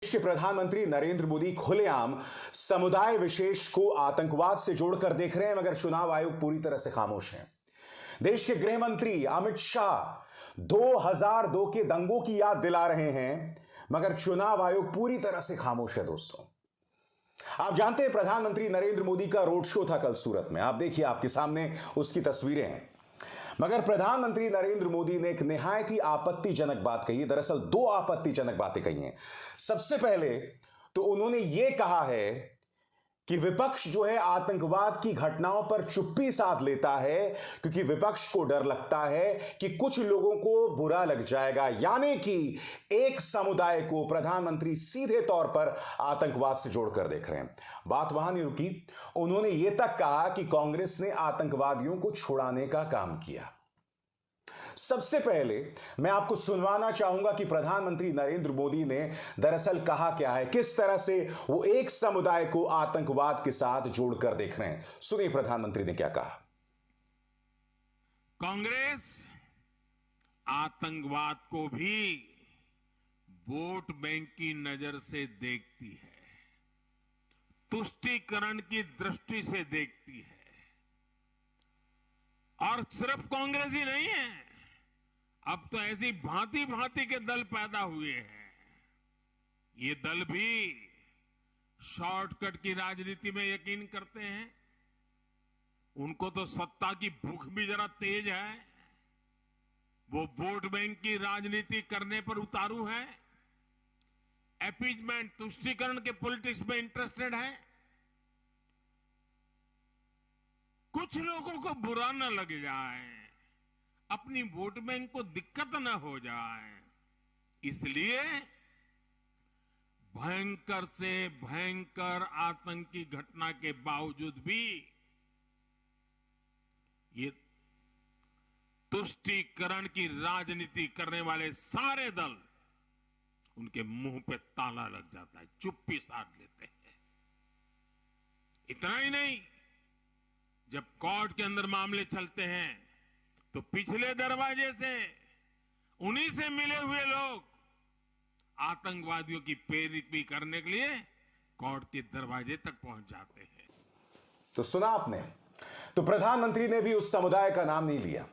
देश के प्रधानमंत्री नरेंद्र मोदी खुलेआम समुदाय विशेष को आतंकवाद से जोड़कर देख रहे हैं, मगर चुनाव आयोग पूरी तरह से खामोश है। देश के गृह मंत्री अमित शाह 2002 के दंगों की याद दिला रहे हैं, मगर चुनाव आयोग पूरी तरह से खामोश है। दोस्तों, आप जानते हैं प्रधानमंत्री नरेंद्र मोदी का रोड शो था कल सूरत में। आप देखिए, आपके सामने उसकी तस्वीरें हैं। मगर प्रधानमंत्री नरेंद्र मोदी ने एक निहायत ही आपत्तिजनक बात कही है। दरअसल दो आपत्तिजनक बातें कही हैं। सबसे पहले तो उन्होंने यह कहा है कि विपक्ष जो है आतंकवाद की घटनाओं पर चुप्पी साध लेता है क्योंकि विपक्ष को डर लगता है कि कुछ लोगों को बुरा लग जाएगा, यानी कि एक समुदाय को प्रधानमंत्री सीधे तौर पर आतंकवाद से जोड़कर देख रहे हैं। बात वहां नहीं रुकी, उन्होंने यह तक कहा कि कांग्रेस ने आतंकवादियों को छुड़ाने का काम किया। सबसे पहले मैं आपको सुनवाना चाहूंगा कि प्रधानमंत्री नरेंद्र मोदी ने दरअसल कहा क्या है, किस तरह से वो एक समुदाय को आतंकवाद के साथ जोड़कर देख रहे हैं। सुनिए प्रधानमंत्री ने क्या कहा। कांग्रेस आतंकवाद को भी वोट बैंक की नजर से देखती है, तुष्टीकरण की दृष्टि से देखती है। और सिर्फ कांग्रेस ही नहीं है, अब तो ऐसी भांति भांति के दल पैदा हुए हैं। ये दल भी शॉर्टकट की राजनीति में यकीन करते हैं। उनको तो सत्ता की भूख भी जरा तेज है। वो वोट बैंक की राजनीति करने पर उतारू है, अपीजमेंट, तुष्टीकरण के पॉलिटिक्स में इंटरेस्टेड है। कुछ लोगों को बुरा न लग जाए, अपनी वोट बैंक को दिक्कत न हो जाए, इसलिए भयंकर से भयंकर आतंकी घटना के बावजूद भी ये तुष्टीकरण की राजनीति करने वाले सारे दल, उनके मुंह पे ताला लग जाता है, चुप्पी साध लेते हैं। इतना ही नहीं, जब कोर्ट के अंदर मामले चलते हैं तो पिछले दरवाजे से उन्हीं से मिले हुए लोग आतंकवादियों की पैरवी करने के लिए कोर्ट के दरवाजे तक पहुंच जाते हैं। तो सुना आपने, तो प्रधानमंत्री ने भी उस समुदाय का नाम नहीं लिया,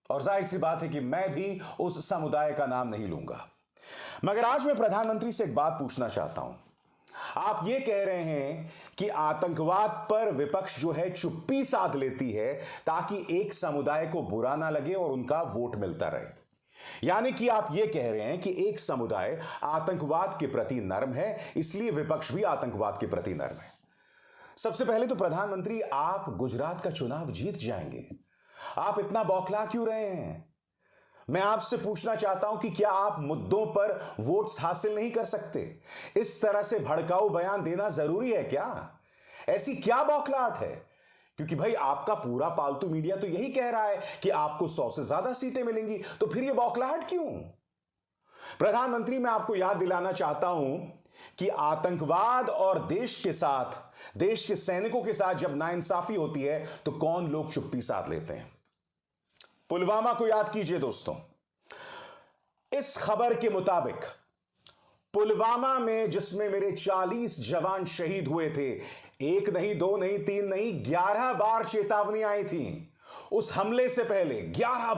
और जाहिर सी बात है कि मैं भी उस समुदाय का नाम नहीं लूंगा। मगर आज मैं प्रधानमंत्री से एक बात पूछना चाहता हूं। आप ये कह रहे हैं कि आतंकवाद पर विपक्ष जो है चुप्पी साध लेती है ताकि एक समुदाय को बुरा ना लगे और उनका वोट मिलता रहे, यानी कि आप ये कह रहे हैं कि एक समुदाय आतंकवाद के प्रति नर्म है, इसलिए विपक्ष भी आतंकवाद के प्रति नर्म है। सबसे पहले तो प्रधानमंत्री, आप गुजरात का चुनाव जीत जाएंगे, आप इतना बौखला क्यों रहे हैं? मैं आपसे पूछना चाहता हूं कि क्या आप मुद्दों पर वोट्स हासिल नहीं कर सकते? इस तरह से भड़काऊ बयान देना जरूरी है क्या? ऐसी क्या बौखलाहट है? क्योंकि भाई आपका पूरा पालतू मीडिया तो यही कह रहा है कि आपको 100 से ज्यादा सीटें मिलेंगी, तो फिर यह बौखलाहट क्यों? प्रधानमंत्री, मैं आपको याद दिलाना चाहता हूं कि आतंकवाद और देश के साथ, देश के सैनिकों के साथ जब नाइंसाफी होती है तो कौन लोग चुप्पी साध लेते हैं। पुलवामा को याद कीजिए दोस्तों। इस खबर के मुताबिक पुलवामा में, जिसमें मेरे 40 जवान शहीद हुए थे, एक नहीं, दो नहीं, तीन नहीं, 11 बार चेतावनी आई थी। उस हमले से पहले 11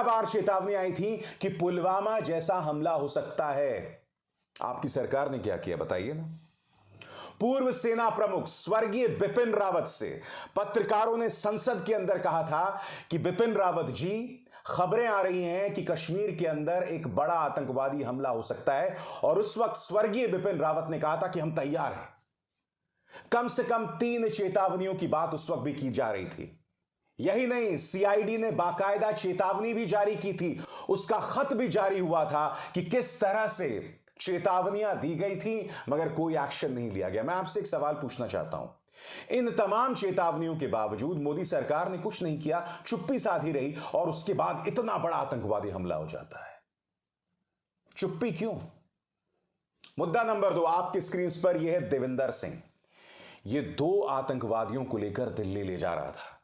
बार चेतावनी आई थी कि पुलवामा जैसा हमला हो सकता है। आपकी सरकार ने क्या किया बताइए ना। पूर्व सेना प्रमुख स्वर्गीय बिपिन रावत से पत्रकारों ने संसद के अंदर कहा था कि बिपिन रावत जी, खबरें आ रही हैं कि कश्मीर के अंदर एक बड़ा आतंकवादी हमला हो सकता है, और उस वक्त स्वर्गीय बिपिन रावत ने कहा था कि हम तैयार हैं। कम से कम 3 चेतावनियों की बात उस वक्त भी की जा रही थी। यही नहीं, सीआईडी ने बाकायदा चेतावनी भी जारी की थी, उसका खत भी जारी हुआ था कि किस तरह से चेतावनियां दी गई थी, मगर कोई एक्शन नहीं लिया गया। मैं आपसे एक सवाल पूछना चाहता हूं, इन तमाम चेतावनियों के बावजूद मोदी सरकार ने कुछ नहीं किया, चुप्पी साधी रही, और उसके बाद इतना बड़ा आतंकवादी हमला हो जाता है। चुप्पी क्यों? मुद्दा नंबर 2 आपकी स्क्रीन पर यह है देविंदर सिंह। यह 2 आतंकवादियों को लेकर दिल्ली ले जा रहा था।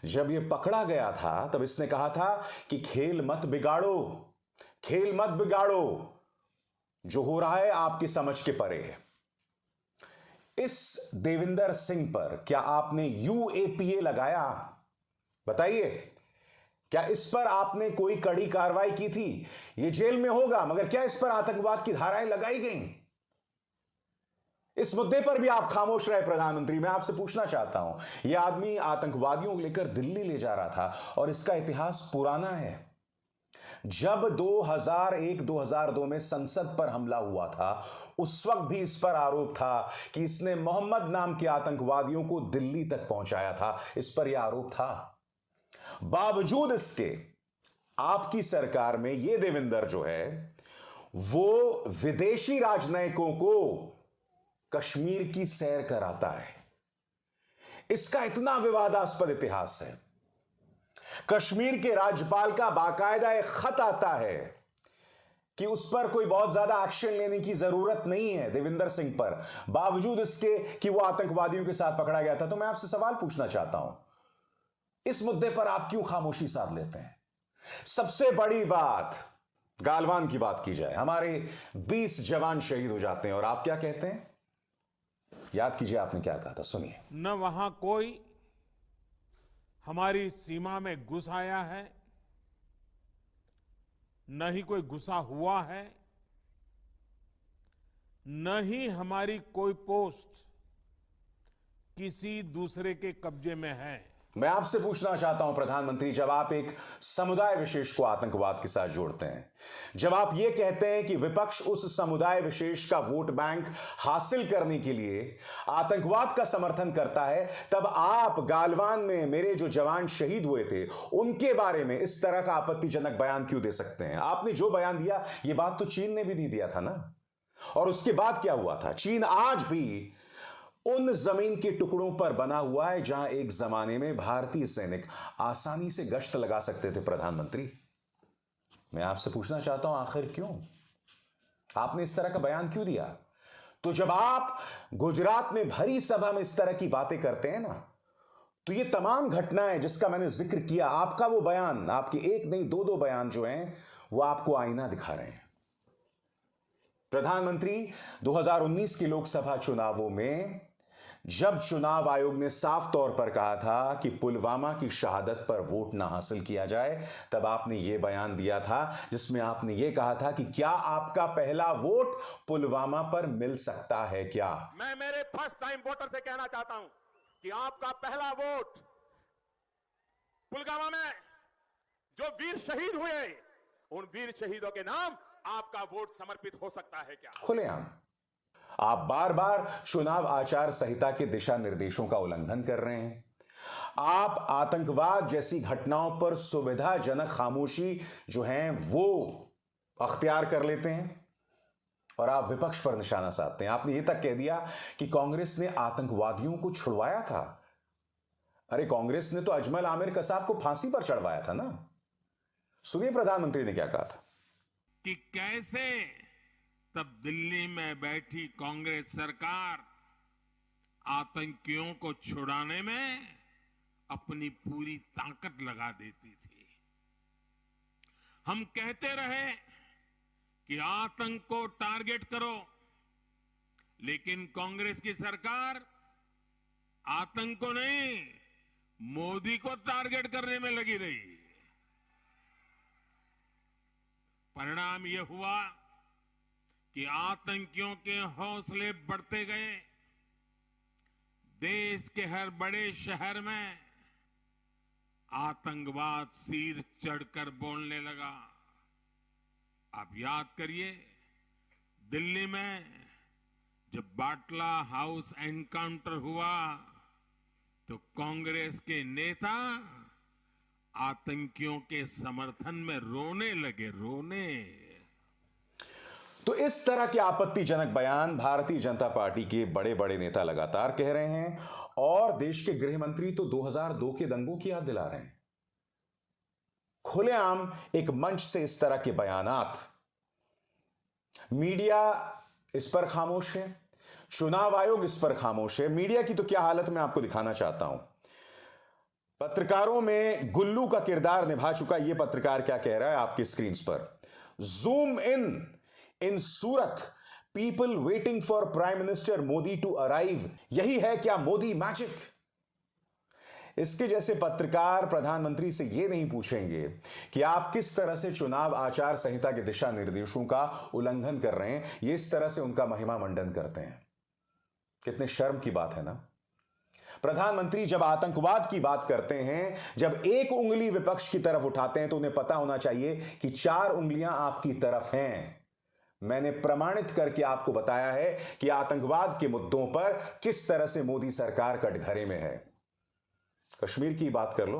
जब यह पकड़ा गया था तब इसने कहा था कि खेल मत बिगाड़ो, खेल मत बिगाड़ो, जो हो रहा है आपकी समझ के परे है। इस देविंदर सिंह पर क्या आपने यूएपीए लगाया? बताइए, क्या इस पर आपने कोई कड़ी कार्रवाई की थी? यह जेल में होगा, मगर क्या इस पर आतंकवाद की धाराएं लगाई गईं? इस मुद्दे पर भी आप खामोश रहे प्रधानमंत्री। मैं आपसे पूछना चाहता हूं, यह आदमी आतंकवादियों को लेकर दिल्ली ले जा रहा था और इसका इतिहास पुराना है। जब 2001-2002 में संसद पर हमला हुआ था, उस वक्त भी इस पर आरोप था कि इसने मोहम्मद नाम के आतंकवादियों को दिल्ली तक पहुंचाया था। इस पर यह आरोप था। बावजूद इसके आपकी सरकार में यह देवेंद्र जो है वो विदेशी राजनयिकों को कश्मीर की सैर कराता है। इसका इतना विवादास्पद इतिहास है। कश्मीर के राज्यपाल का बाकायदा एक खत आता है कि उस पर कोई बहुत ज्यादा एक्शन लेने की जरूरत नहीं है देविंदर सिंह पर, बावजूद इसके कि वो आतंकवादियों के साथ पकड़ा गया था। तो मैं आपसे सवाल पूछना चाहता हूं, इस मुद्दे पर आप क्यों खामोशी साध लेते हैं? सबसे बड़ी बात, गालवान की बात की जाए, हमारे 20 जवान शहीद हो जाते हैं और आप क्या कहते हैं? याद कीजिए आपने क्या कहा था, सुनिए। न वहां कोई हमारी सीमा में घुस आया है, न ही कोई घुसा हुआ है, न ही हमारी कोई पोस्ट किसी दूसरे के कब्जे में है। मैं आपसे पूछना चाहता हूं प्रधानमंत्री, जब आप एक समुदाय विशेष को आतंकवाद के साथ जोड़ते हैं, जब आप यह कहते हैं कि विपक्ष उस समुदाय विशेष का वोट बैंक हासिल करने के लिए आतंकवाद का समर्थन करता है, तब आप गालवान में मेरे जो जवान शहीद हुए थे उनके बारे में इस तरह का आपत्तिजनक बयान क्यों दे सकते हैं? आपने जो बयान दिया, यह बात तो चीन ने भी नहीं दिया था ना। और उसके बाद क्या हुआ था? चीन आज भी उन जमीन के टुकड़ों पर बना हुआ है जहां एक जमाने में भारतीय सैनिक आसानी से गश्त लगा सकते थे। प्रधानमंत्री, मैं आपसे पूछना चाहता हूं, आखिर क्यों आपने इस तरह का बयान क्यों दिया? तो जब आप गुजरात में भरी सभा में इस तरह की बातें करते हैं ना, तो ये तमाम घटनाएं जिसका मैंने जिक्र किया, आपका वो बयान, आपके एक नहीं दो बयान जो हैं वो आपको आईना दिखा रहे हैं। प्रधानमंत्री, 2019 के लोकसभा चुनावों में जब चुनाव आयोग ने साफ तौर पर कहा था कि पुलवामा की शहादत पर वोट ना हासिल किया जाए, तब आपने यह बयान दिया था जिसमें आपने यह कहा था कि क्या आपका पहला वोट पुलवामा पर मिल सकता है क्या? मैं मेरे फर्स्ट टाइम वोटर से कहना चाहता हूं कि आपका पहला वोट पुलवामा में जो वीर शहीद हुए, उन वीर शहीदों के नाम आपका वोट समर्पित हो सकता है क्या? खुलेआम आप बार बार चुनाव आचार संहिता के दिशा निर्देशों का उल्लंघन कर रहे हैं। आप आतंकवाद जैसी घटनाओं पर सुविधाजनक खामोशी जो है वो अख्तियार कर लेते हैं और आप विपक्ष पर निशाना साधते हैं। आपने यह तक कह दिया कि कांग्रेस ने आतंकवादियों को छुड़वाया था। अरे, कांग्रेस ने तो अजमल आमिर कसाब को फांसी पर चढ़वाया था ना। सुनिए प्रधानमंत्री ने क्या कहा था कि कैसे तब दिल्ली में बैठी कांग्रेस सरकार आतंकियों को छुड़ाने में अपनी पूरी ताकत लगा देती थी। हम कहते रहे कि आतंक को टारगेट करो, लेकिन कांग्रेस की सरकार आतंक को नहीं, मोदी को टारगेट करने में लगी रही। परिणाम यह हुआ कि आतंकियों के हौसले बढ़ते गए। देश के हर बड़े शहर में आतंकवाद सिर चढ़कर बोलने लगा। आप याद करिए, दिल्ली में जब बाटला हाउस एनकाउंटर हुआ तो कांग्रेस के नेता आतंकियों के समर्थन में रोने लगे, रोने। तो इस तरह के आपत्तिजनक बयान भारतीय जनता पार्टी के बड़े बड़े नेता लगातार कह रहे हैं और देश के गृह मंत्री तो 2002 के दंगों की याद दिला रहे हैं। खुलेआम एक मंच से इस तरह के बयानात, मीडिया इस पर खामोश है, चुनाव आयोग इस पर खामोश है। मीडिया की तो क्या हालत मैं आपको दिखाना चाहता हूं। पत्रकारों में गुल्लू का किरदार निभा चुका यह पत्रकार क्या कह रहा है आपकी स्क्रीन पर। Zoom in in Surat people waiting for prime minister Modi to arrive, यही है क्या मोदी मैजिक? इसके जैसे पत्रकार प्रधानमंत्री से यह नहीं पूछेंगे कि आप किस तरह से चुनाव आचार संहिता के दिशा निर्देशों का उल्लंघन कर रहे हैं, ये इस तरह से उनका महिमा मंडन करते हैं। कितने शर्म की बात है ना। प्रधानमंत्री जब आतंकवाद की बात करते हैं, जब एक उंगली विपक्ष की तरफ उठाते हैं, तो उन्हें पता होना चाहिए कि 4 उंगलियां आपकी तरफ हैं। मैंने प्रमाणित करके आपको बताया है कि आतंकवाद के मुद्दों पर किस तरह से मोदी सरकार कटघरे में है। कश्मीर की बात कर लो,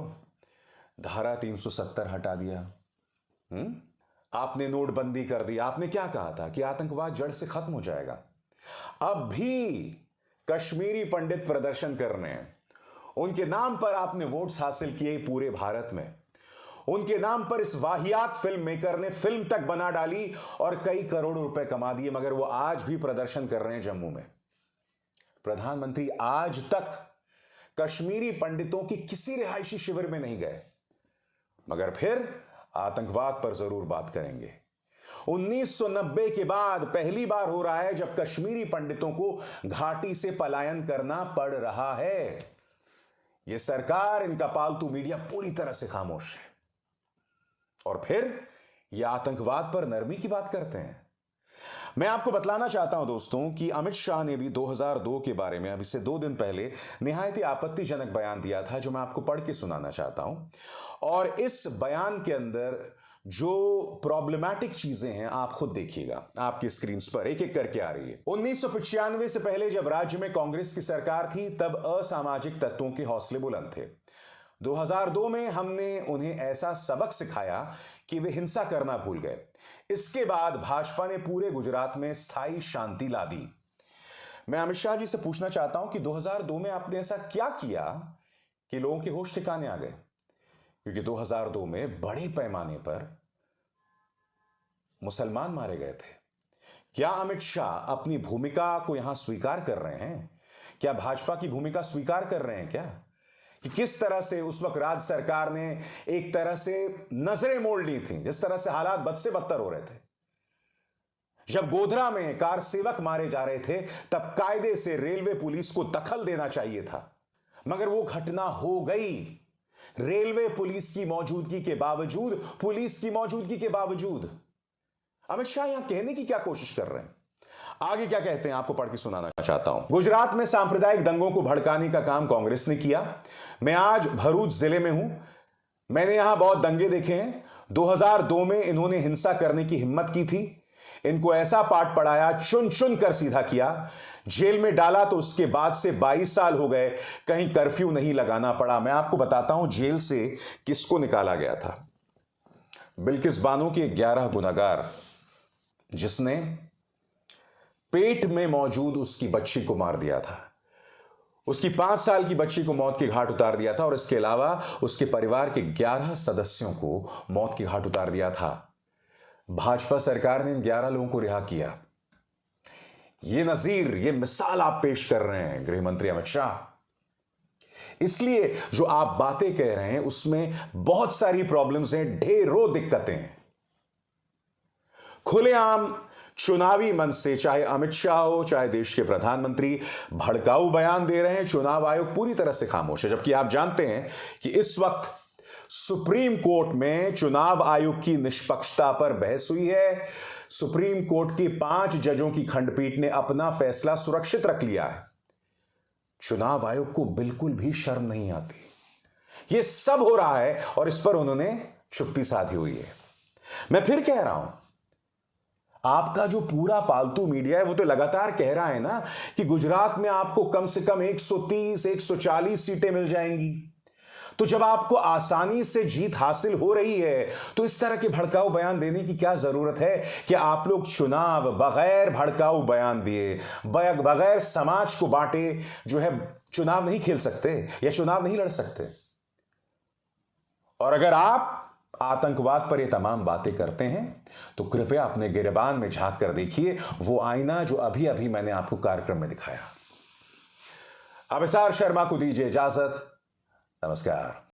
धारा 370 हटा दिया। आपने नोटबंदी कर दी। आपने क्या कहा था कि आतंकवाद जड़ से खत्म हो जाएगा। अब भी कश्मीरी पंडित प्रदर्शन कर रहे हैं। उनके नाम पर आपने वोट्स हासिल किए पूरे भारत में। उनके नाम पर इस वाहियात फिल्म मेकर ने फिल्म तक बना डाली और कई करोड़ रुपए कमा दिए, मगर वो आज भी प्रदर्शन कर रहे हैं जम्मू में। प्रधानमंत्री आज तक कश्मीरी पंडितों की किसी रिहायशी शिविर में नहीं गए, मगर फिर आतंकवाद पर जरूर बात करेंगे। 1990 के बाद पहली बार हो रहा है जब कश्मीरी पंडितों को घाटी से पलायन करना पड़ रहा है। यह सरकार, इनका पालतू मीडिया पूरी तरह से खामोश है। और फिर यह आतंकवाद पर नरमी की बात करते हैं। मैं आपको बतलाना चाहता हूं दोस्तों कि अमित शाह ने भी 2002 के बारे में अभी से 2 दिन पहले निहायत ही आपत्तिजनक बयान दिया था, जो मैं आपको पढ़ के सुनाना चाहता हूं। और इस बयान के अंदर जो प्रॉब्लमैटिक चीजें हैं आप खुद देखिएगा, आपकी स्क्रीन पर एक एक करके आ रही है। 1995 से पहले जब राज्य में कांग्रेस की सरकार थी, तब असामाजिक तत्वों के हौसले बुलंद थे। 2002 में हमने उन्हें ऐसा सबक सिखाया कि वे हिंसा करना भूल गए। इसके बाद भाजपा ने पूरे गुजरात में स्थायी शांति ला दी। मैं अमित शाह जी से पूछना चाहता हूं कि 2002 में आपने ऐसा क्या किया कि लोगों के होश ठिकाने आ गए? क्योंकि 2002 में बड़े पैमाने पर मुसलमान मारे गए थे। क्या अमित शाह अपनी भूमिका को यहां स्वीकार कर रहे हैं? क्या भाजपा की भूमिका स्वीकार कर रहे हैं क्या, कि किस तरह से उस वक्त राज्य सरकार ने एक तरह से नजरें मोड़ ली थी, जिस तरह से हालात बद से बदतर हो रहे थे। जब गोधरा में कार सेवक मारे जा रहे थे, तब कायदे से रेलवे पुलिस को दखल देना चाहिए था, मगर वो घटना हो गई। रेलवे पुलिस की मौजूदगी के बावजूद, पुलिस की मौजूदगी के बावजूद अमित शाह यहां कहने की क्या कोशिश कर रहे हैं? आगे क्या कहते हैं आपको पढ़ के सुनाना चाहता हूं। गुजरात में सांप्रदायिक दंगों को भड़काने का काम कांग्रेस ने किया। मैं आज भरूच जिले में हूं। मैंने यहां बहुत दंगे देखे हैं। 2002 में इन्होंने हिंसा करने की हिम्मत की थी। इनको ऐसा पाठ पढ़ाया, चुन चुन कर सीधा किया, जेल में डाला, तो उसके बाद से 22 साल हो गए, कहीं कर्फ्यू नहीं लगाना पड़ा। मैं आपको बताता हूं जेल से किसको निकाला गया था। बिल्किस बानो के 11 गुनहगार, जिसने पेट में मौजूद उसकी बच्ची को मार दिया था, उसकी 5 साल की बच्ची को मौत के घाट उतार दिया था, और इसके अलावा उसके परिवार के 11 सदस्यों को मौत के घाट उतार दिया था। भाजपा सरकार ने इन 11 लोगों को रिहा किया। यह नजीर, यह मिसाल आप पेश कर रहे हैं गृह मंत्री अमित शाह। इसलिए जो आप बातें कह रहे हैं उसमें बहुत सारी प्रॉब्लम्स हैं, ढेरों दिक्कतें हैं। खुलेआम चुनावी मंच से चाहे अमित शाह हो, चाहे देश के प्रधानमंत्री भड़काऊ बयान दे रहे हैं। चुनाव आयोग पूरी तरह से खामोश है, जबकि आप जानते हैं कि इस वक्त सुप्रीम कोर्ट में चुनाव आयोग की निष्पक्षता पर बहस हुई है। सुप्रीम कोर्ट के 5 जजों की खंडपीठ ने अपना फैसला सुरक्षित रख लिया है। चुनाव आयोग को बिल्कुल भी शर्म नहीं आती। यह सब हो रहा है और इस पर उन्होंने चुप्पी साधी हुई है। मैं फिर कह रहा हूं, आपका जो पूरा पालतू मीडिया है वो तो लगातार कह रहा है ना कि गुजरात में आपको कम से कम 130, 140 सीटें मिल जाएंगी। तो जब आपको आसानी से जीत हासिल हो रही है, तो इस तरह के भड़काऊ बयान देने की क्या जरूरत है कि आप लोग चुनाव बगैर भड़काऊ बयान दिए, बगैर समाज को बांटे जो है चुनाव नहीं खेल सकते या चुनाव नहीं लड़ सकते। और अगर आप आतंकवाद पर ये तमाम बातें करते हैं तो कृपया अपने गिरबान में झांक कर देखिए वो आईना जो अभी अभी मैंने आपको कार्यक्रम में दिखाया। अभिसार शर्मा को दीजिए इजाजत। नमस्कार।